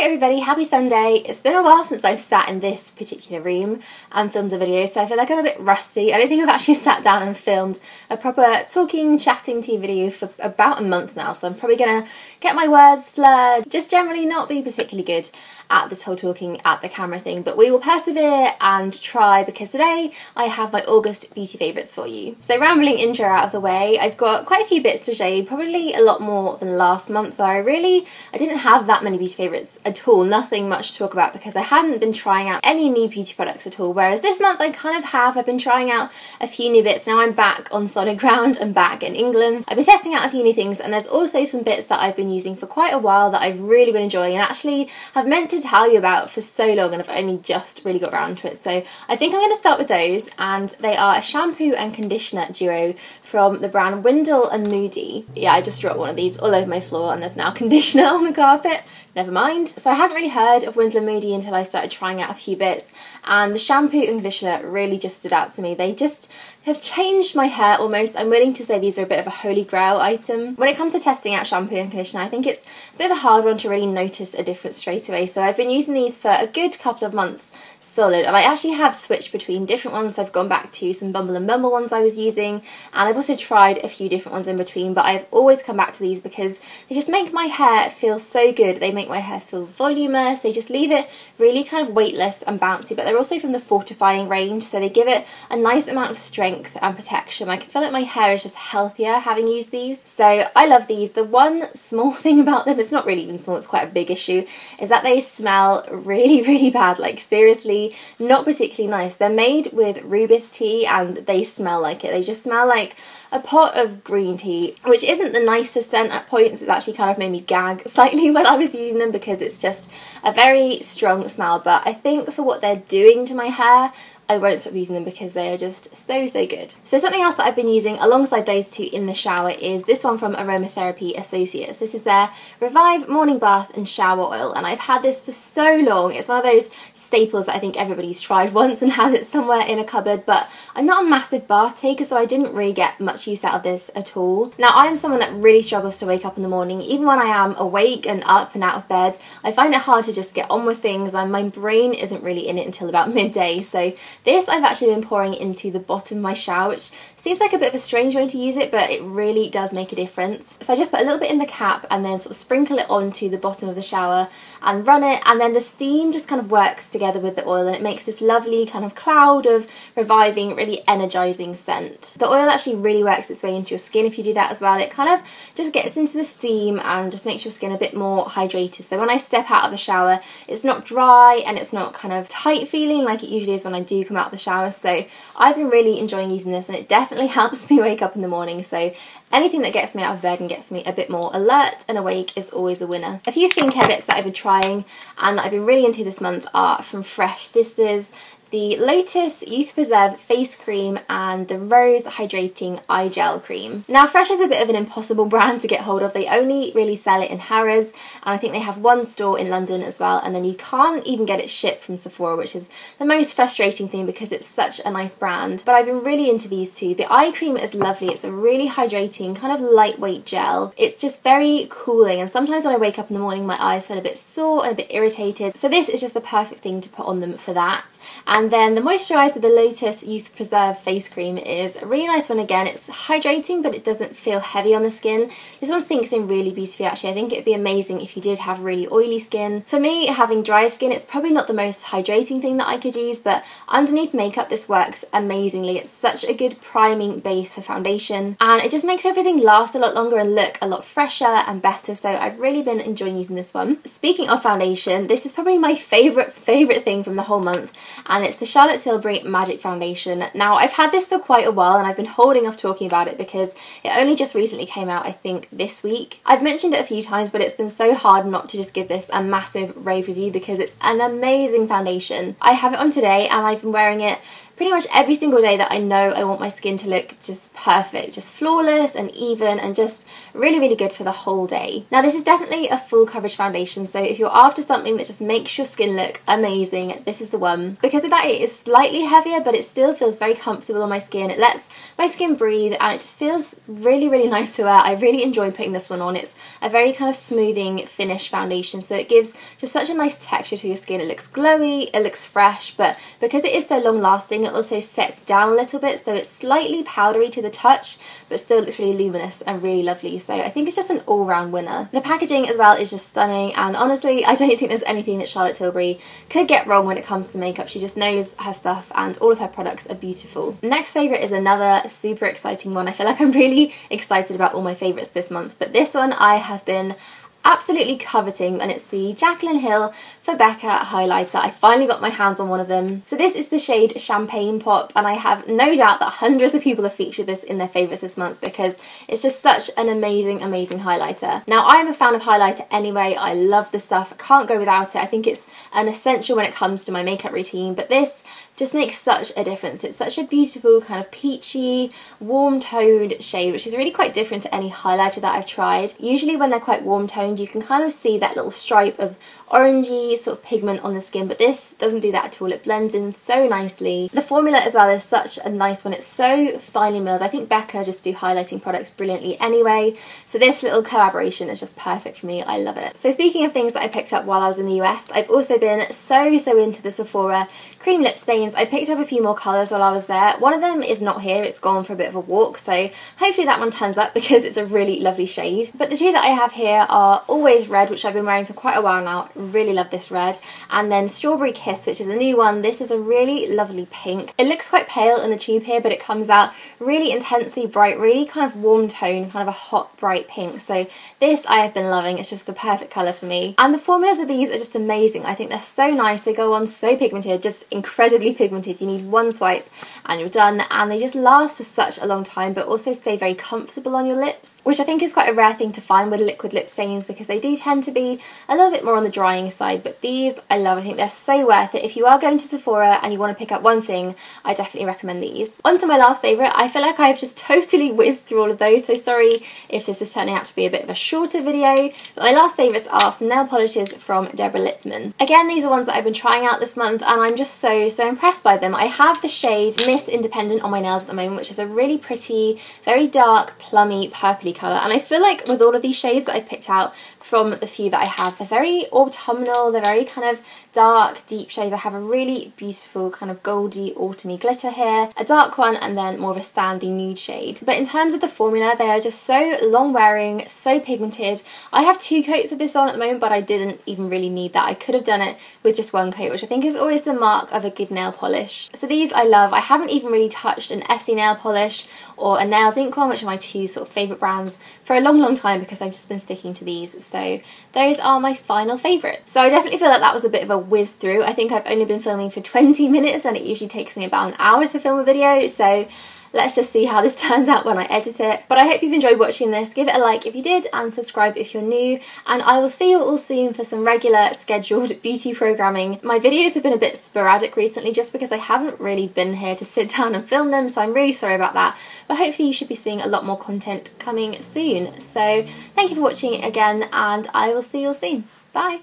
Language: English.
Hey everybody, happy Sunday. It's been a while since I've sat in this particular room and filmed a video, so I feel like I'm a bit rusty. I don't think I've actually sat down and filmed a proper talking, chatting tea video for about a month now, so I'm probably gonna get my words slurred, just generally not be particularly good at this whole talking at the camera thing, but we will persevere and try, because today I have my August beauty favourites for you. So rambling intro out of the way, I've got quite a few bits to show you, probably a lot more than last month, where I didn't have that many beauty favourites at all, nothing much to talk about because I hadn't been trying out any new beauty products at all, whereas this month I kind of have. I've been trying out a few new bits. Now I'm back on solid ground and back in England. I've been testing out a few new things, and there's also some bits that I've been using for quite a while that I've really been enjoying and actually have meant to tell you about for so long, and I've only just really got around to it. So I think I'm going to start with those, and they are a shampoo and conditioner duo from the brand Windle and Moodie. Yeah, I just dropped one of these all over my floor and there's now conditioner on the carpet. Never mind. So I hadn't really heard of Windle and Moodie until I started trying out a few bits, and the shampoo and conditioner really just stood out to me. They just have changed my hair almost. I'm willing to say these are a bit of a holy grail item. When it comes to testing out shampoo and conditioner, I think it's a bit of a hard one to really notice a difference straight away. So I've been using these for a good couple of months solid, and I actually have switched between different ones. I've gone back to some Bumble and Bumble ones I was using, and I've also tried a few different ones in between, but I've always come back to these because they just make my hair feel so good. They make my hair feel voluminous. They just leave it really kind of weightless and bouncy, but they're also from the Fortifying range, so they give it a nice amount of strength and protection. I can feel like my hair is just healthier having used these, so I love these. The one small thing about them, it's not really even small, it's quite a big issue, is that they smell really bad. Like seriously, not particularly nice. They're made with rooibos tea and they smell like it. They just smell like a pot of green tea, which isn't the nicest scent at points. It's actually kind of made me gag slightly when I was using them because it's just a very strong smell, but I think for what they're doing to my hair, I won't stop using them because they are just so good. So something else that I've been using alongside those two in the shower is this one from Aromatherapy Associates. This is their Revive Morning Bath and Shower Oil, and I've had this for so long. It's one of those staples that I think everybody's tried once and has it somewhere in a cupboard, but I'm not a massive bath taker, so I didn't really get much use out of this at all. Now I'm someone that really struggles to wake up in the morning. Even when I am awake and up and out of bed, I find it hard to just get on with things, and my brain isn't really in it until about midday. So this I've actually been pouring into the bottom of my shower, which seems like a bit of a strange way to use it, but it really does make a difference. So I just put a little bit in the cap and then sort of sprinkle it onto the bottom of the shower and run it, and then the steam just kind of works together with the oil and it makes this lovely kind of cloud of reviving, really energizing scent. The oil actually really works its way into your skin if you do that as well. It kind of just gets into the steam and just makes your skin a bit more hydrated. So when I step out of the shower, it's not dry and it's not kind of tight feeling like it usually is when I do come out of the shower. So I've been really enjoying using this, and it definitely helps me wake up in the morning. So anything that gets me out of bed and gets me a bit more alert and awake is always a winner. A few skincare bits that I've been trying and that I've been really into this month are from Fresh. This is the Lotus Youth Preserve Face Cream and the Rose Hydrating Eye Gel Cream. Now Fresh is a bit of an impossible brand to get hold of. They only really sell it in Harrods, and I think they have one store in London as well, and then you can't even get it shipped from Sephora, which is the most frustrating thing because it's such a nice brand. But I've been really into these two. The eye cream is lovely. It's a really hydrating, kind of lightweight gel. It's just very cooling, and sometimes when I wake up in the morning my eyes feel a bit sore and a bit irritated, so this is just the perfect thing to put on them for that. And then the moisturiser, the Lotus Youth Preserve Face Cream, is a really nice one again. It's hydrating, but it doesn't feel heavy on the skin. This one sinks in really beautifully actually. I think it'd be amazing if you did have really oily skin. For me, having dry skin, it's probably not the most hydrating thing that I could use, but underneath makeup this works amazingly. It's such a good priming base for foundation, and it just makes everything last a lot longer and look a lot fresher and better, so I've really been enjoying using this one. Speaking of foundation, this is probably my favourite thing from the whole month, and it's the Charlotte Tilbury Magic Foundation. Now I've had this for quite a while and I've been holding off talking about it because it only just recently came out, I think this week. I've mentioned it a few times, but it's been so hard not to just give this a massive rave review because it's an amazing foundation. I have it on today and I've been wearing it pretty much every single day that I know I want my skin to look just perfect, just flawless and even, and just really, really good for the whole day. Now this is definitely a full coverage foundation, so if you're after something that just makes your skin look amazing, this is the one. Because of that, it is slightly heavier, but it still feels very comfortable on my skin. It lets my skin breathe and it just feels really, really nice to wear. I really enjoy putting this one on. It's a very kind of smoothing finish foundation, so it gives just such a nice texture to your skin. It looks glowy, it looks fresh, but because it is so long lasting, it also sets down a little bit, so it's slightly powdery to the touch, but still looks really luminous and really lovely. So I think it's just an all-round winner. The packaging as well is just stunning, and honestly, I don't think there's anything that Charlotte Tilbury could get wrong when it comes to makeup. She just knows her stuff, and all of her products are beautiful. Next favourite is another super exciting one. I feel like I'm really excited about all my favourites this month, but this one I have been absolutely coveting, and it's the Jaclyn Hill for Becca highlighter. I finally got my hands on one of them. So this is the shade Champagne Pop, and I have no doubt that hundreds of people have featured this in their favourites this month because it's just such an amazing, amazing highlighter. Now I'm a fan of highlighter anyway. I love the stuff. I can't go without it. I think it's an essential when it comes to my makeup routine, but this just makes such a difference. It's such a beautiful kind of peachy, warm toned shade, which is really quite different to any highlighter that I've tried. Usually when they're quite warm toned, you can kind of see that little stripe of orangey sort of pigment on the skin, but this doesn't do that at all. It blends in so nicely. The formula as well is such a nice one. It's so finely milled. I think Becca just do highlighting products brilliantly anyway, so this little collaboration is just perfect for me. I love it. So speaking of things that I picked up while I was in the US, I've also been so into the Sephora cream lip stains. I picked up a few more colours while I was there. One of them is not here, it's gone for a bit of a walk, so hopefully that one turns up because it's a really lovely shade. But the two that I have here are Always Red, which I've been wearing for quite a while now. Really love this red. And then Strawberry Kiss, which is a new one. This is a really lovely pink. It looks quite pale in the tube here, but it comes out really intensely bright, really kind of warm tone, kind of a hot, bright pink. So this I have been loving. It's just the perfect colour for me. And the formulas of these are just amazing. I think they're so nice. They go on so pigmented, just incredibly pigmented. You need one swipe and you're done. And they just last for such a long time, but also stay very comfortable on your lips, which I think is quite a rare thing to find with liquid lip stains because they do tend to be a little bit more on the drying side. But these I love. I think they're so worth it. If you are going to Sephora and you want to pick up one thing, I definitely recommend these. On to my last favourite. I feel like I've just totally whizzed through all of those, so sorry if this is turning out to be a bit of a shorter video. But my last favourites are some nail polishes from Deborah Lippmann. Again, these are ones that I've been trying out this month and I'm just so impressed by them. I have the shade Miss Independent on my nails at the moment, which is a really pretty, very dark, plummy, purpley colour. And I feel like with all of these shades that I've picked out from the few that I have, they're very autumnal, they're very kind of dark, deep shades. I have a really beautiful kind of goldy, autumny glitter here, a dark one, and then more of a sandy nude shade. But in terms of the formula, they are just so long wearing, so pigmented. I have 2 coats of this on at the moment, but I didn't even really need that. I could have done it with just 1 coat, which I think is always the mark of a good nail polish. So these I love. I haven't even really touched an Essie nail polish or a Nails Inc one, which are my 2 sort of favourite brands, for a long time because I've just been sticking to these. So those are my final favourites. So I definitely feel like that was a bit of a whiz through. I think I've only been filming for 20 minutes and it usually takes me about an hour to film a video, so let's just see how this turns out when I edit it. But I hope you've enjoyed watching this. Give it a like if you did and subscribe if you're new, and I will see you all soon for some regular scheduled beauty programming. My videos have been a bit sporadic recently just because I haven't really been here to sit down and film them, so I'm really sorry about that, but hopefully you should be seeing a lot more content coming soon. So thank you for watching again and I will see you all soon. Bye!